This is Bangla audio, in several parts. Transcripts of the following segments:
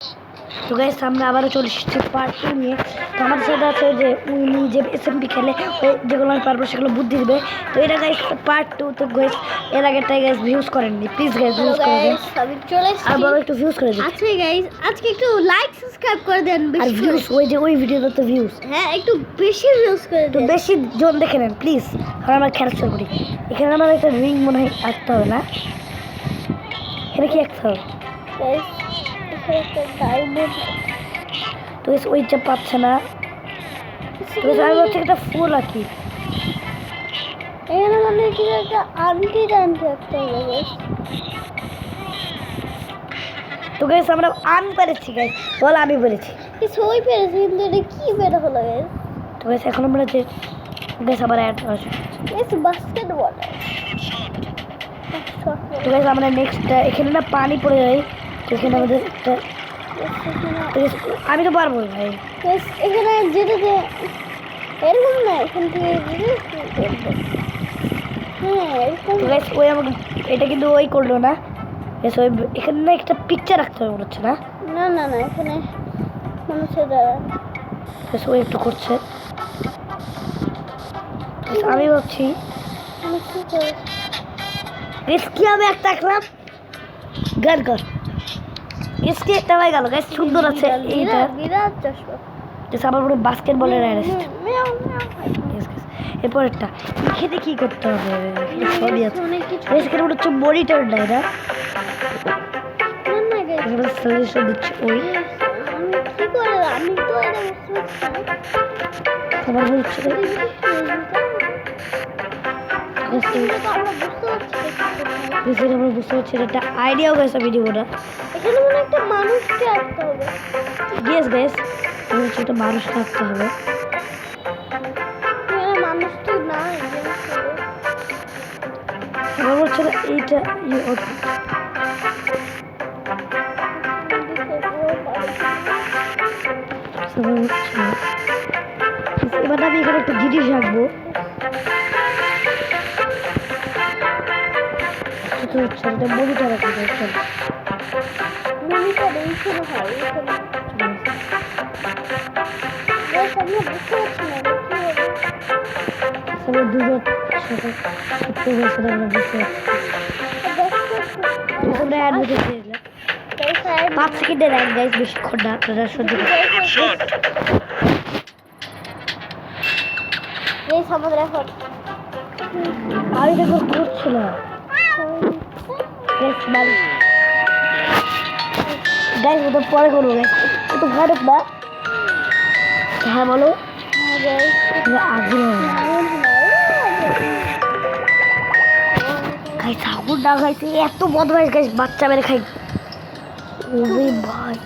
তো গাইস আমরা আবারও চলে এসেছি পার্ট 2 নিয়ে। তো আমার সাথে আছে যে উনি যে এসএমপি খেলে যেগুলো আমি পারবো সেগুলো বুদ্ধি দিবে। তো এটা গাইস পার্ট 2। তো গাইস এর আগেরটাই গাইস ভিউজ করেননি, প্লিজ গাইস ভিউজ করে দেন। আমি চলে এসেছি আর বলো একটু ভিউজ করে দিন। আচ্ছা গাইস আজকে একটু লাইক সাবস্ক্রাইব করে দেন। আর ভিউজ ওই ভিডিওতে তো ভিউজ একটু বেশি ভিউজ করে দেন, তো বেশি জন দেখে নেন প্লিজ। আর আমরা খেলা শুরু করি। এখানে আমার একটা রিং মনে হয় আঁকতে হবে না, এটা কি আঁকতে হবে গাইস এখানে একটা ডায়মন্ড। তো গাইস ওইটা পাচ্ছে না। তো গাইস আমি হচ্ছে একটা ফুল আঁকি। এখানে মানে কি একটা আন্টি একটা হবে গাইস। তো গাইস আমরা আমি পেরেছি গাইস, বল আমি বলেছি। কিছু ওই পেরেছি কিন্তু এটা কি বের হলো গাইস। তো গাইস এখন আমরা যে গাইস আবার অ্যাড আসে। Guys basketball. তো গাইস আমরা নেক্সট এখানে না পানি পড়ে যায়। তো এখানে আমাদের একটা আমি তো পারবো ভাই। গাইস এখানে যেতে যে এরকম না, এখান থেকে হ্যাঁ এরকম। তো গাইস ওই আমাকে এটা কিন্তু ওই করলো না গাইস। ওই এখানে না একটা পিকচার রাখতে হবে মনে হচ্ছে না। না না না এখানে মনে হচ্ছে দাঁড়া গাইস ওই একটু করছে। আমি ভাবছি গাইস কি আমি একটা আঁকলাম গান কর। গাইস একটা হয়ে গেল গাইস, সুন্দর আছে এইটা। বিরাট চশমা। গাইস আমার পুরো বাস্কেটবলের অ্যারেস্ট। এরপর একটা খেতে কি করতে হবে সবই আছে। অনেক কিছু গাইস এখানে মনে হচ্ছে মনিটর নাই না, না না গাইস এখানে সলিউশন দিচ্ছে ওই আমি কি করে আমি তো এটা সবার বলছে আমরা বুঝতে পারছি একটা আইডিয়াও গেছে ভিডিও করা। এখানে মনে একটা মানুষকে আঁকতে হবে। গেস গেস একটা মানুষকে আঁকতে হবে। এখানে মানুষ তো নাই। সবার বলছে এইটা এবার আমি এখানে একটা জিনিস আঁকবো। মনিটর আঁকবো। মনিটর এইখানে হয় এইখানে। গাইস আমি বুঝতে পারছি না এটা কি হবে। সবাই দুজন সাথে করতে হয়েছে না, আমরা বুঝতে পারছি। তোমরা অ্যাড বুঝে দিয়ে দিলে 5 সেকেন্ডের অ্যাড গাইস, বেশিক্ষণ না, আপনারা সহ্য করুন। গাইস আমাদের এখন আমি দেখো করছি না গাইস, মানে গাইস ওটা পরে করবো গাইস, একটু ভারত না। হ্যাঁ বলো আগুন গাইস, আগুন না গাইছে এত বদমাইশ গাইস, বাচ্চা মেরে খাই। ওরে ভাই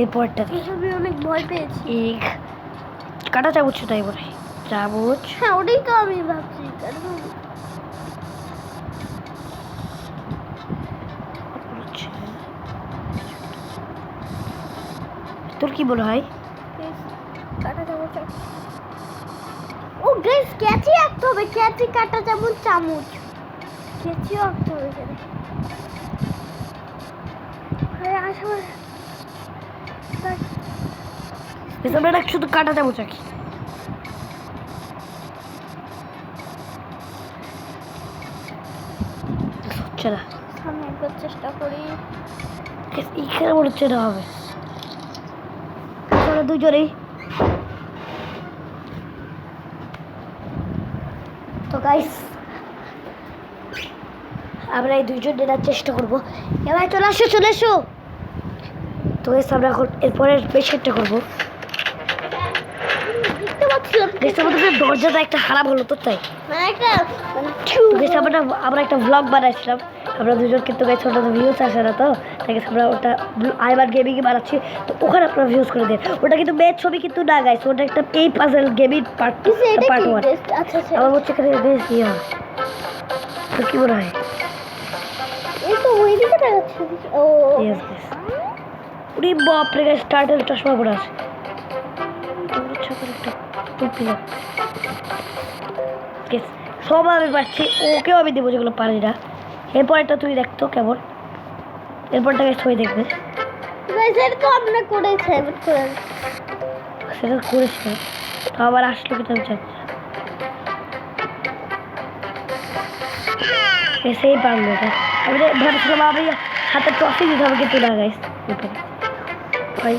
এরপরটা আমি অনেক ভয় পেয়েছি। এক কাটা চামচ তাই বলে চামচ। হ্যাঁ ওটাই তো আমি ভাবছি। তোর কি মনে হয়? কাটা চামচ। ও গাইস ক্যাচি আঁকতে হবে, ক্যাচি কাটা চামচ চামচ ক্যাচিও আঁকতে হবে এখানে। আরে আসলে আমরা শুধু কাটা চামচ আঁকি। হচ্ছে না, সামনে একবার চেষ্টা করি। এখানে মনে হচ্ছে না হবে। আমরা দুজনেই তো গাইস আমরা এই দুইজন নেওয়ার চেষ্টা করবো। এবার চলে আসো চলে এসো। তো গাইস আমরা এখন এরপরের পেশেন্টটা করবো। দেখতে পাচ্ছিলাম গাইস আমাদের দরজাটা একটা খারাপ হলো তো তাই। একটা গাইস আমরা একটা ব্লগ বানাইছিলাম আমরা দুজন, কিন্তু গাইস ওটা তো ভিউজ আসে না, তো তাই গাইস আমরা ওটা আইবার গেমিংয়ে বানাচ্ছি। তো ওখানে আপনারা ভিউজ করে দেন। ওটা কিন্তু মেয়ের ছবি কিন্তু না গাইস, ওটা একটা এই পাজল গেমিং পার্ট 1। আচ্ছা আচ্ছা আমার হচ্ছে এখানে বেশ ইয়ে হয়। তো কি মনে হয়? এই তো ওইদিকে দেখাচ্ছে। ও ইয়েস গাইস, উনি বাপরে গাইস টার্টল চশমা পরে আছে। একটা টুপি গাইস সব আমি পাচ্ছি, ওকেও আমি দেবো যেগুলো পারি না। এরপর একটা তুই দেখতো কেমন, এরপরটা গাইস তুই দেখবে। গাইস এটা তো আমরা করেছি এবার করে সেটা করেছে তো আবার আসলো কি আমি জানি না। এসেই পারলো এটা আমি ভাবছিলাম আমি হাতে ট্রফি দিতে হবে কিন্তু না গাইস ভাই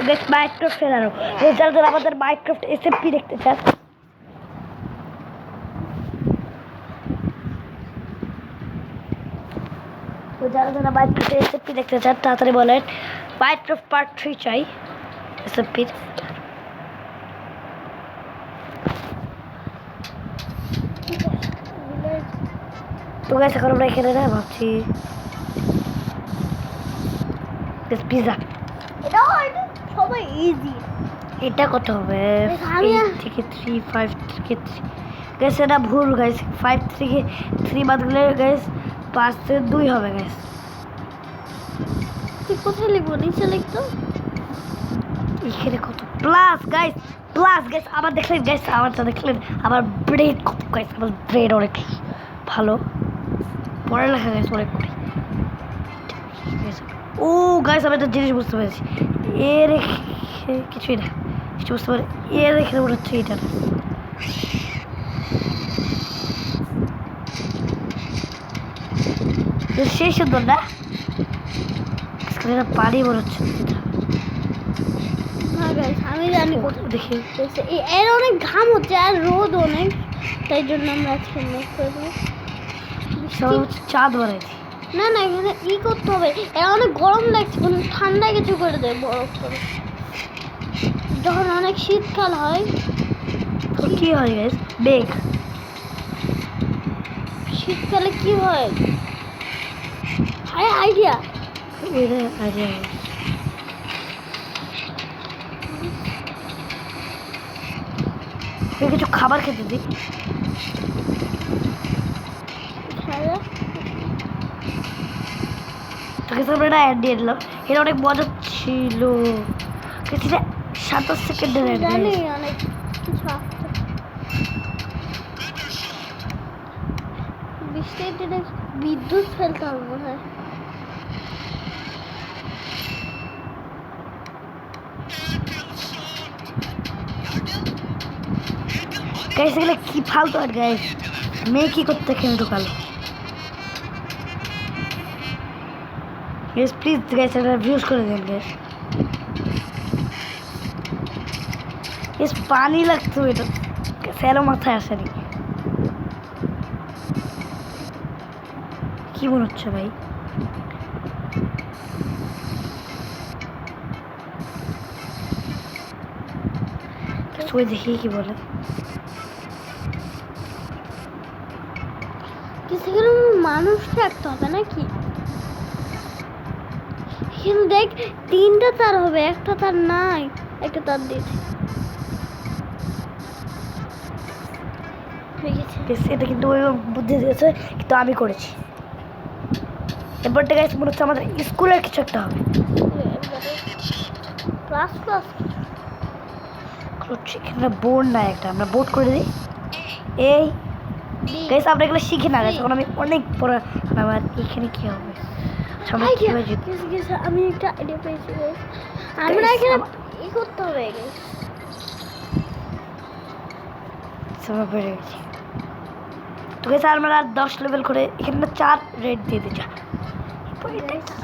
বেশ মাইক্রোফট ফেরানো যারা যারা আমাদের মাইক্রোফট এসএফপি দেখতে চান তো যারা যারা মাইক্রোফট এসএফপি দেখতে চান তাড়াতাড়ি বলেন মাইক্রোফট পার্ট 3 চাই এসএফপির তো গাইস এখন আমরা এখানে না ভাবছি পিজা এটা হয়তো সবাই ইজি এটা কত হবে আমি 8 থেকে 3 5 থেকে 3 গাইস এটা ভুল গাইস 5 থেকে 3 বাদ গেলে গাইস 5 থেকে 2 হবে গাইস তুই কোথায় লিখবো নিচে লিখতো এখানে কত প্লাস গাইস আবার দেখলেন গাইস আমারটা দেখলেন আমার ব্রেড কত গাইস আমার ব্রেড অনেক ভালো পড়ালেখা গাইস অনেক করি ও গাইস আমি একটা জিনিস বুঝতে পেরেছি এর কিছুই না কিছু বুঝতে পারি এর এখানে মনে হচ্ছে এটা সেই সুন্দর না পানি মনে হচ্ছে হ্যাঁ গাইস আমি জানি কোথায় দেখি এর অনেক ঘাম হচ্ছে আর রোদ অনেক তাই জন্য আমরা আজকে মেক করে দেবো সব হচ্ছে চাঁদ বানাইছি না না এখানে ই করতে হবে এর অনেক গরম লাগছে কোনো ঠান্ডা কিছু করে দেয় বরফ করে যখন অনেক শীতকাল হয় তো কি হয় গাইস বেগ শীতকালে কি হয় আরে আইডিয়া এটা আরে কিছু খাবার খেতে দিই তোকে সামনে একটা অ্যাড দিয়ে দিলাম এটা অনেক মজা ছিল সেটা 27 সেকেন্ডের অ্যাড জানি অনেক কিছু আসছে বৃষ্টির দিনে বিদ্যুৎ ফেলতে হবে মনে হয় গাইস এগুলো কি ফালতু আর গাইস মেয়ে কি করতে এখানে ঢুকালো গাইস প্লিজ গাইস এটা ভিউজ করে দেন গাইস গাইস পানি লাগতো এটা স্যালো মাথায় আসেনি কি মনে হচ্ছে ভাই সবাই দেখি কি বলে সেখানে মানুষ রাখতে হবে নাকি কিন্তু দেখ 3টা তার হবে একটা তার নাই একটা তার দিয়েছে এটা কিন্তু ওই বুদ্ধি দিয়েছে কিন্তু আমি করেছি এরপরটা গাইস মনে হচ্ছে আমাদের স্কুলের কিছু একটা হবে ক্লাস ক্লাস এখানে বোর্ড নাই একটা আমরা বোর্ড করে দিই এই গাইস আমরা এগুলো শিখে না গাইস এখন আমি অনেক পড়া আমার এখানে কি হবে সবাই কি হবে আমি একটা আইডিয়া পেয়েছি আমরা এখানে ই করতে হবে গাইস সবাই বেড়ে গেছি তো গাইস আমরা 10 লেভেল করে এখানে 4 রেড দিয়ে দিচ্ছি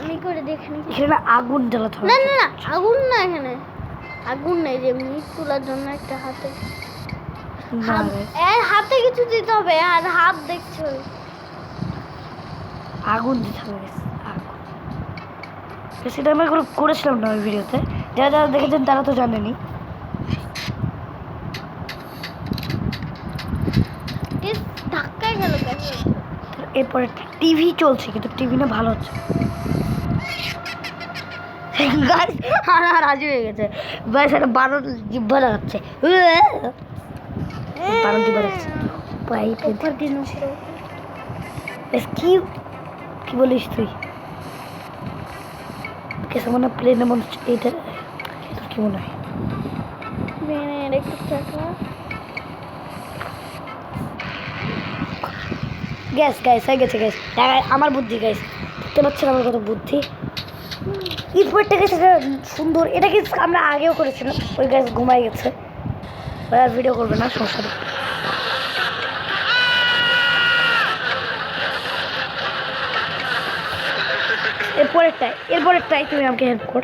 আমি করে দেখে নি এখানে না আগুন জ্বালাতে হবে না না না আগুন না এখানে আগুন নেই যে মিট তোলার জন্য একটা হাতে হাতে কিছু দিতে হবে আর হাত দেখছো আগুন দিতে হবে আগুন সেটা আমরা করেছিলাম না ওই ভিডিওতে যারা যারা দেখেছেন তারা তো জানেনি ধাক্কায় গেল এরপরে টিভি চলছে কিন্তু টিভি না ভালো হচ্ছে গাছ রাজি হয়ে গেছে গাছ একটা 12 জিব্বা লাগাচ্ছে 12 জিব্বা লাগাচ্ছে পাইপের দিন কি কি বলিস তুই কেসে মনে প্লেনে মনে হচ্ছে এইটা তোর কি মনে হয় গ্যাস গ্যাস হয়ে গেছে গ্যাস আমার বুদ্ধি গ্যাস দেখতে পাচ্ছেন আমার কত বুদ্ধি এরপরটা গেছে সুন্দর, এটা কিন্তু আমরা আগেও করেছিলাম। ওই গাছ ঘুমাই গেছে, আর ভিডিও করবে না, সমস্যা নেই। এরপরেরটাই তুমি আমাকে হেল্প কর।